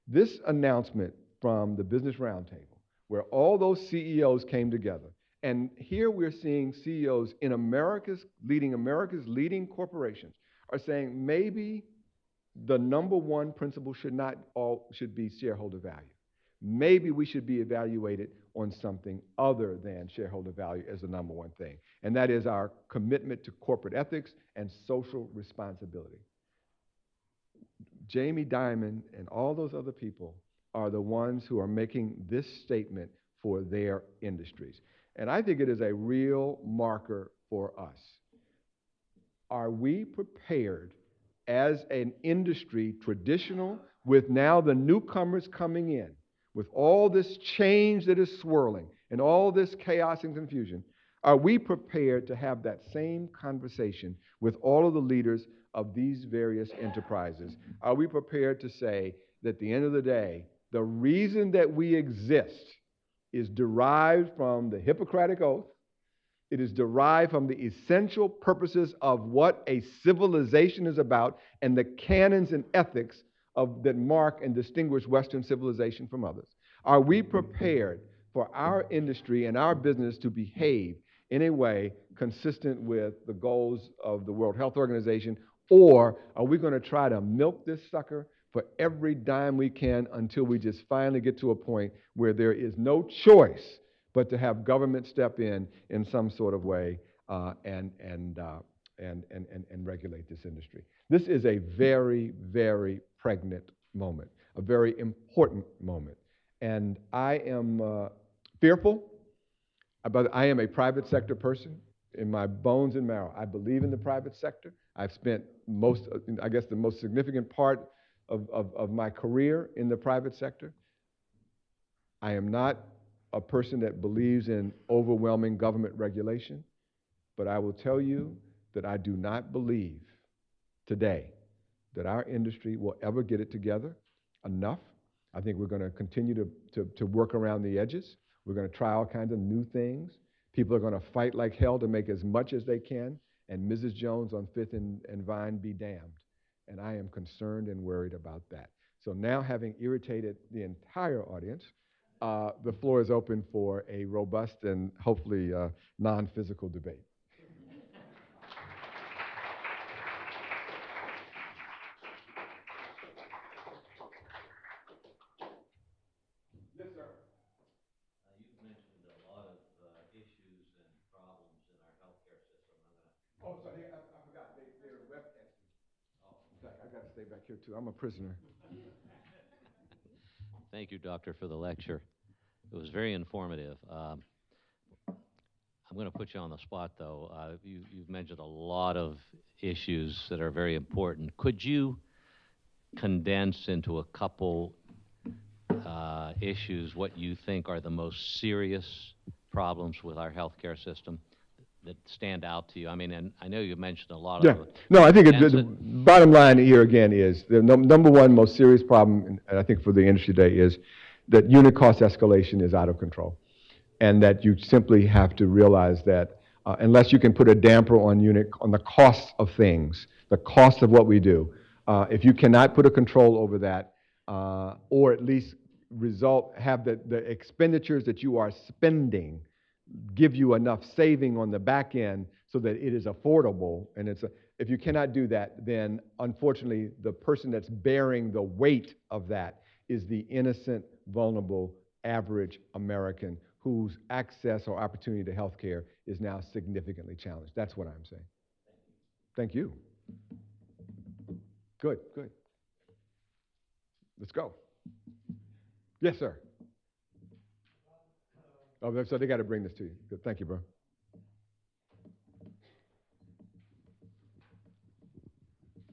this announcement from the Business Roundtable, where all those CEOs came together, and here we're seeing CEOs in America's leading corporations are saying maybe the number one principle should be shareholder value. Maybe we should be evaluated on something other than shareholder value as the number one thing, and that is our commitment to corporate ethics and social responsibility. Jamie Dimon and all those other people are the ones who are making this statement for their industries. And I think it is a real marker for us. Are we prepared as an industry, traditional, with now the newcomers coming in, with all this change that is swirling and all this chaos and confusion, are we prepared to have that same conversation with all of the leaders of these various enterprises? Are we prepared to say that at the end of the day, the reason that we exist is derived from the Hippocratic Oath? It is derived from the essential purposes of what a civilization is about and the canons and ethics that mark and distinguish Western civilization from others. Are we prepared for our industry and our business to behave in a way consistent with the goals of the World Health Organization, or are we going to try to milk this sucker for every dime we can until we just finally get to a point where there is no choice but to have government step in some sort of way and regulate this industry? This is a very, very pregnant moment, a very important moment. And I am fearful, but I am a private sector person in my bones and marrow. I believe in the private sector. I've spent the most significant part of my career in the private sector. I am not a person that believes in overwhelming government regulation, but I will tell you that I do not believe today that our industry will ever get it together enough. I think we're going to continue to work around the edges. We're going to try all kinds of new things. People are going to fight like hell to make as much as they can, and Mrs. Jones on Fifth and Vine be damned. And I am concerned and worried about that. So now, having irritated the entire audience, the floor is open for a robust and hopefully non-physical debate. Yes, sir. You've mentioned a lot of issues and problems in our healthcare system. Oh, sorry, I forgot. They're webcasting. Oh, I got to stay back here, too. I'm a prisoner. Thank you, Doctor, for the lecture. It was very informative. I'm going to put you on the spot, though. You've mentioned a lot of issues that are very important. Could you condense into a couple issues what you think are the most serious problems with our healthcare system that stand out to you? I mean, and I know you mentioned a lot of Yeah. them. No, I think the And bottom line here again is the number one most serious problem, and I think for the industry today, is that unit cost escalation is out of control. And that you simply have to realize that unless you can put a damper on the cost of things, the cost of what we do, if you cannot put a control over that, or at least have the expenditures that you are spending give you enough saving on the back end so that it is affordable, and if you cannot do that, then unfortunately the person that's bearing the weight of that is the innocent, vulnerable, average American whose access or opportunity to health care is now significantly challenged. That's what I'm saying. Thank you. Good, good. Let's go. Yes, sir. Oh, so they got to bring this to you. Good. Thank you, bro.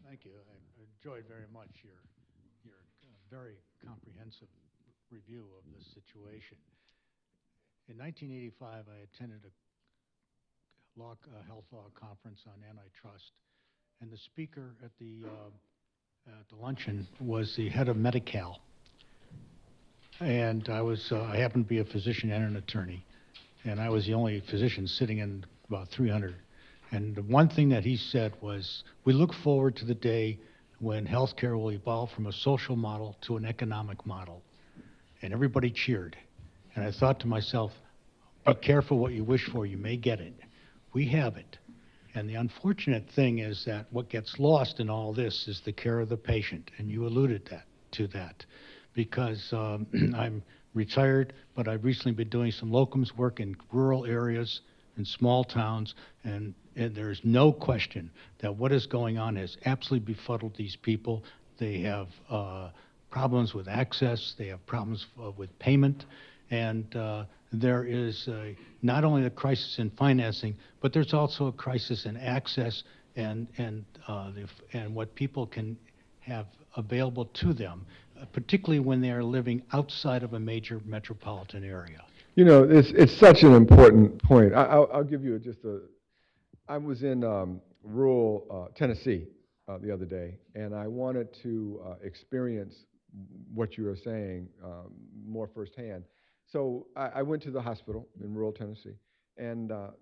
Thank you. I enjoyed very much your very comprehensive review of the situation. In 1985, I attended a health law conference on antitrust, and the speaker at the luncheon was the head of Medi-Cal. And I happened to be a physician and an attorney, and I was the only physician sitting in about 300. And the one thing that he said was, we look forward to the day when healthcare will evolve from a social model to an economic model. And everybody cheered. And I thought to myself, be careful what you wish for, you may get it. We have it. And the unfortunate thing is that what gets lost in all this is the care of the patient, and you alluded to that. Because I'm retired, but I've recently been doing some locums work in rural areas, in small towns, and there's no question that what is going on has absolutely befuddled these people. They have problems with access, they have problems with payment, and there is not only a crisis in financing, but there's also a crisis in access and what people can have available to them, particularly when they are living outside of a major metropolitan area. You know, it's such an important point. I'll give you I was in rural Tennessee the other day, and I wanted to experience what you were saying more firsthand. So I went to the hospital in rural Tennessee, and the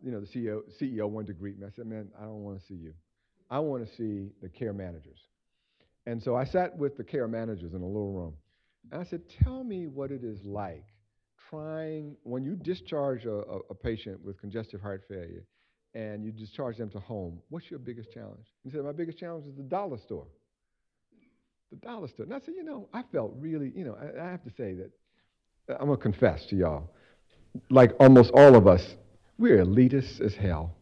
CEO wanted to greet me. I said, "Man, I don't want to see you. I want to see the care managers." And so I sat with the care managers in a little room, and I said, "Tell me what it is like when you discharge a patient with congestive heart failure and you discharge them to home, what's your biggest challenge?" He said, "My biggest challenge is the dollar store." The dollar store. And I said, I felt really, I have to say that I'm going to confess to y'all, like almost all of us, we're elitists as hell.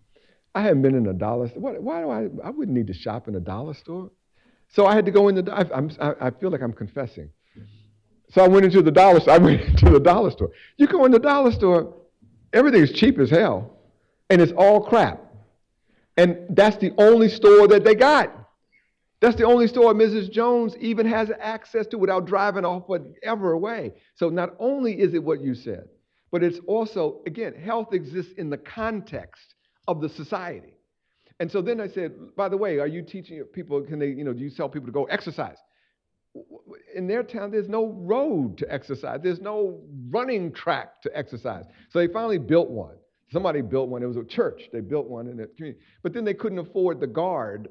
I haven't been in a dollar store. Why do I wouldn't need to shop in a dollar store. So I had to go in I feel like I'm confessing. So I went into the dollar store. I went into the dollar store. You go in the dollar store, everything's cheap as hell, and it's all crap. And that's the only store that they got. That's the only store Mrs. Jones even has access to without driving off whatever away. So not only is it what you said, but it's also, again, health exists in the context of the society. And so then I said, by the way, are you teaching people, do you tell people to go exercise? In their town, there's no road to exercise. There's no running track to exercise. So they finally built one. Somebody built one. It was a church. They built one in the community. But then they couldn't afford the guard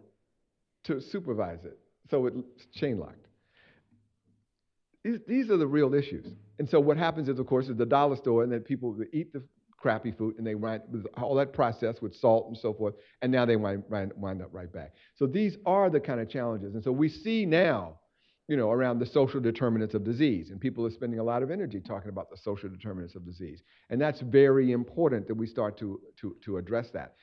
to supervise it. So it's chain locked. These are the real issues. And so what happens is, of course, is the dollar store, and then people eat the crappy food, and they wind with all that process with salt and so forth, and now they wind up right back. So these are the kind of challenges. And so we see now, around the social determinants of disease, and people are spending a lot of energy talking about the social determinants of disease. And that's very important that we start to address that.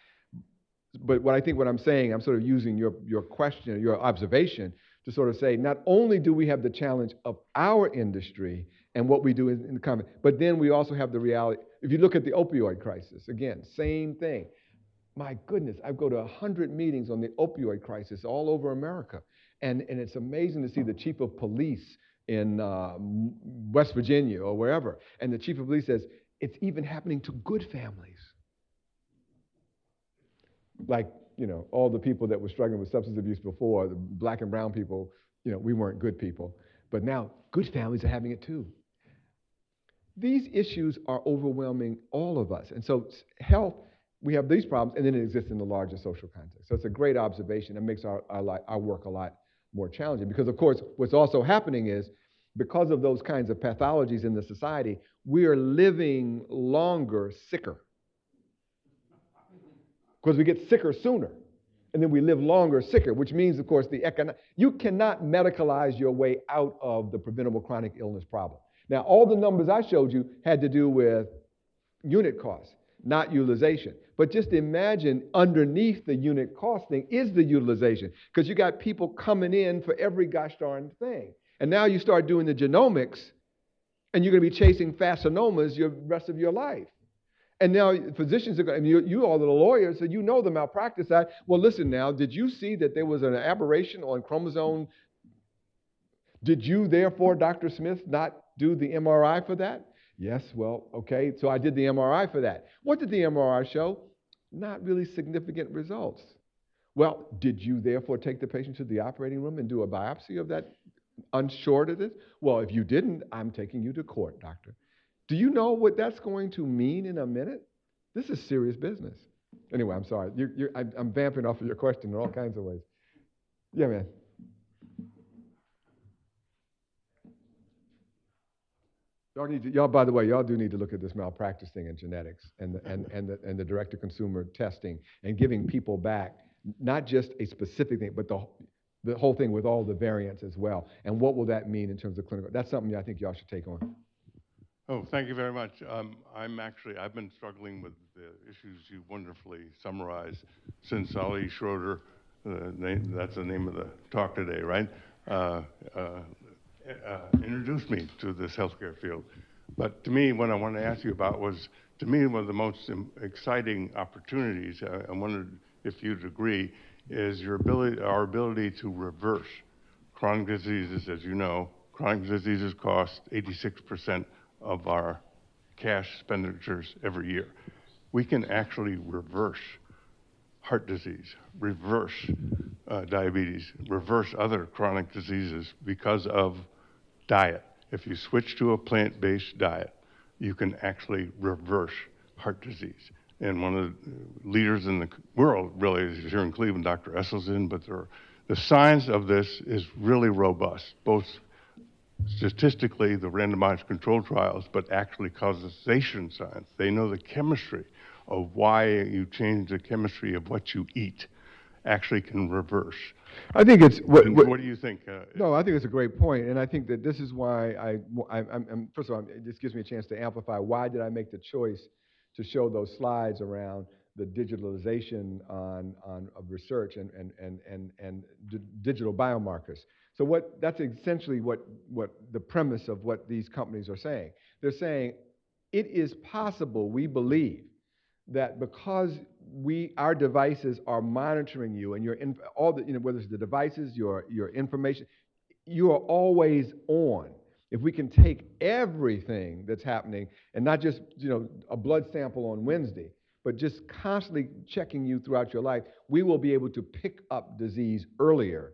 But what I'm saying, I'm sort of using your question, your observation, to sort of say, not only do we have the challenge of our industry and what we do in the comment, but then we also have the reality, If you look at the opioid crisis, again, same thing. My goodness, I go to 100 meetings on the opioid crisis all over America. And it's amazing to see the chief of police in West Virginia or wherever. And the chief of police says, it's even happening to good families. Like, all the people that were struggling with substance abuse before, the black and brown people, we weren't good people. But now good families are having it too. These issues are overwhelming all of us. And so health, we have these problems, and then it exists in the larger social context. So it's a great observation. It makes our work a lot more challenging. Because, of course, what's also happening is, because of those kinds of pathologies in the society, we are living longer, sicker. Because we get sicker sooner. And then we live longer, sicker, which means, of course, you cannot medicalize your way out of the preventable chronic illness problem. Now, all the numbers I showed you had to do with unit costs, not utilization. But just imagine underneath the unit cost thing is the utilization, because you got people coming in for every gosh darn thing. And now you start doing the genomics, and you're going to be chasing fascinomas the rest of your life. And now physicians are going, and you all are the lawyers, so you know the malpractice side. Well, listen now, did you see that there was an aberration on chromosome? Did you, therefore, Dr. Smith, not do the MRI for that? Yes, well, okay, so I did the MRI for that. What did the MRI show? Not really significant results. Well, did you, therefore, take the patient to the operating room and do a biopsy of that, unsure of this? Well, if you didn't, I'm taking you to court, doctor. Do you know what that's going to mean in a minute? This is serious business. Anyway, I'm sorry. I'm vamping off of your question in all kinds of ways. Yeah, man. Y'all, by the way, y'all do need to look at this malpractice thing in genetics and the direct-to-consumer testing and giving people back not just a specific thing, but the whole thing with all the variants as well. And what will that mean in terms of clinical? That's something I think y'all should take on. Oh, thank you very much. I've been struggling with the issues you wonderfully summarized since Ali Schroeder, that's the name of the talk today, right? Introduced me to this healthcare field. But to me, what I wanted to ask you about was, to me, one of the most exciting opportunities, I wondered if you'd agree, is our ability to reverse chronic diseases. As you know, chronic diseases cost 86% of our cash expenditures every year. We can actually reverse heart disease, reverse diabetes, reverse other chronic diseases because of diet. If you switch to a plant-based diet, you can actually reverse heart disease. And one of the leaders in the world really is here in Cleveland, Dr. Esselstyn, but the science of this is really robust, both statistically, the randomized control trials, but actually causation science. They know the chemistry of why you change the chemistry of what you eat actually can reverse. I think it's what do you think? No, I think it's a great point, and I think that this is why I'm first of all, it just gives me a chance to amplify why did I make the choice to show those slides around the digitalization of research and digital biomarkers. So that's essentially what the premise of what these companies are saying. They're saying it is possible, we believe, that because our devices are monitoring you and whether it's the devices, your information, you are always on. If we can take everything that's happening and not just a blood sample on Wednesday, but just constantly checking you throughout your life, we will be able to pick up disease earlier,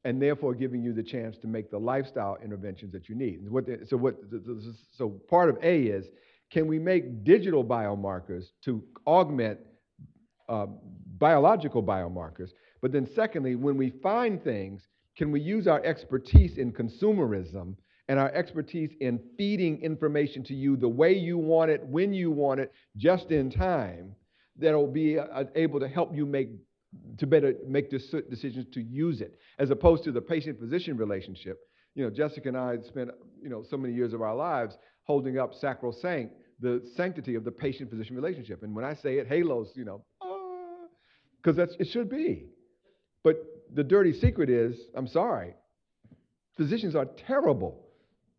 and therefore giving you the chance to make the lifestyle interventions that you need. So part of A is, can we make digital biomarkers to augment biological biomarkers? But then secondly, when we find things, can we use our expertise in consumerism and our expertise in feeding information to you the way you want it, when you want it, just in time, that'll be able to help you better make decisions to use it, as opposed to the patient-physician relationship. Jessica and I spent so many years of our lives holding up sacrosanct the sanctity of the patient-physician relationship. And when I say it, halos, because it should be. But the dirty secret is, I'm sorry, physicians are terrible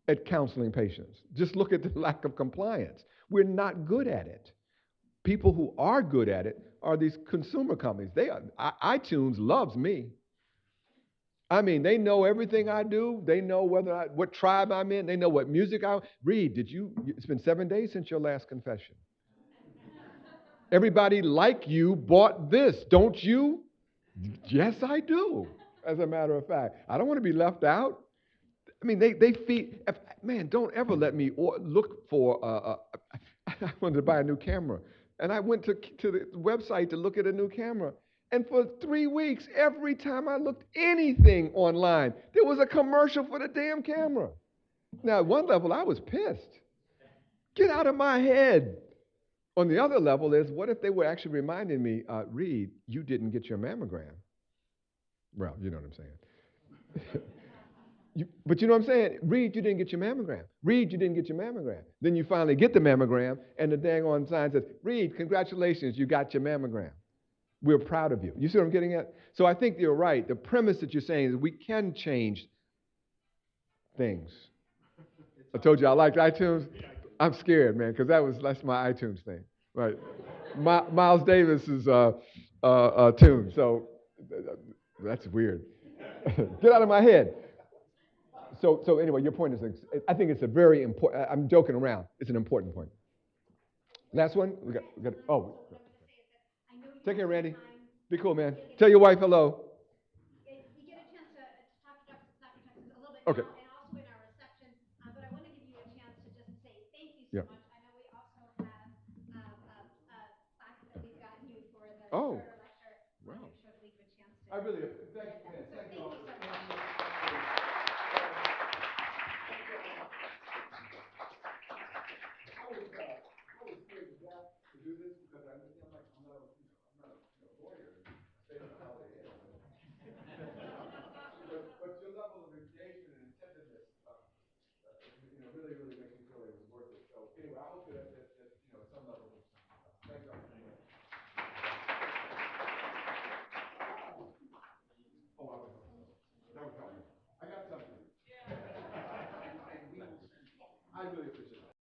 at counseling patients. Just look at the lack of compliance. We're not good at it. People who are good at it are these consumer companies. iTunes loves me. I mean, they know everything I do. They know what tribe I'm in. They know what music read. It's been 7 days since your last confession. Everybody like you bought this, don't you? Yes, I do. As a matter of fact, I don't want to be left out. I mean, they feed. Man, don't ever let me look for. I wanted to buy a new camera, and I went to the website to look at a new camera. And for 3 weeks, every time I looked anything online, there was a commercial for the damn camera. Now, at one level, I was pissed. Get out of my head. On the other level is, what if they were actually reminding me, Reed, you didn't get your mammogram? Well, you know what I'm saying. But you know what I'm saying? Reed, you didn't get your mammogram. Reed, you didn't get your mammogram. Then you finally get the mammogram, and the dang on sign says, Reed, congratulations, you got your mammogram. We're proud of you. You see what I'm getting at? So I think you're right. The premise that you're saying is we can change things. I told you I liked iTunes. I'm scared, man, because that's my iTunes thing. Right. Miles Davis's tune. So that's weird. Get out of my head. So anyway, your point is, I think it's a very important, I'm joking around. It's an important point. Last one? Take care, Randy. Be cool, man. Tell your wife hello. You get a chance to talk to Dr. Tuckson a little bit Okay. now and also in our reception, but I want to give you a chance to just say thank you so Yeah. much. I know we also have plaque that we've gotten you for the Oh. Schroeder lecture. I want to Wow. make sure that we give a chance to. I really, thank you.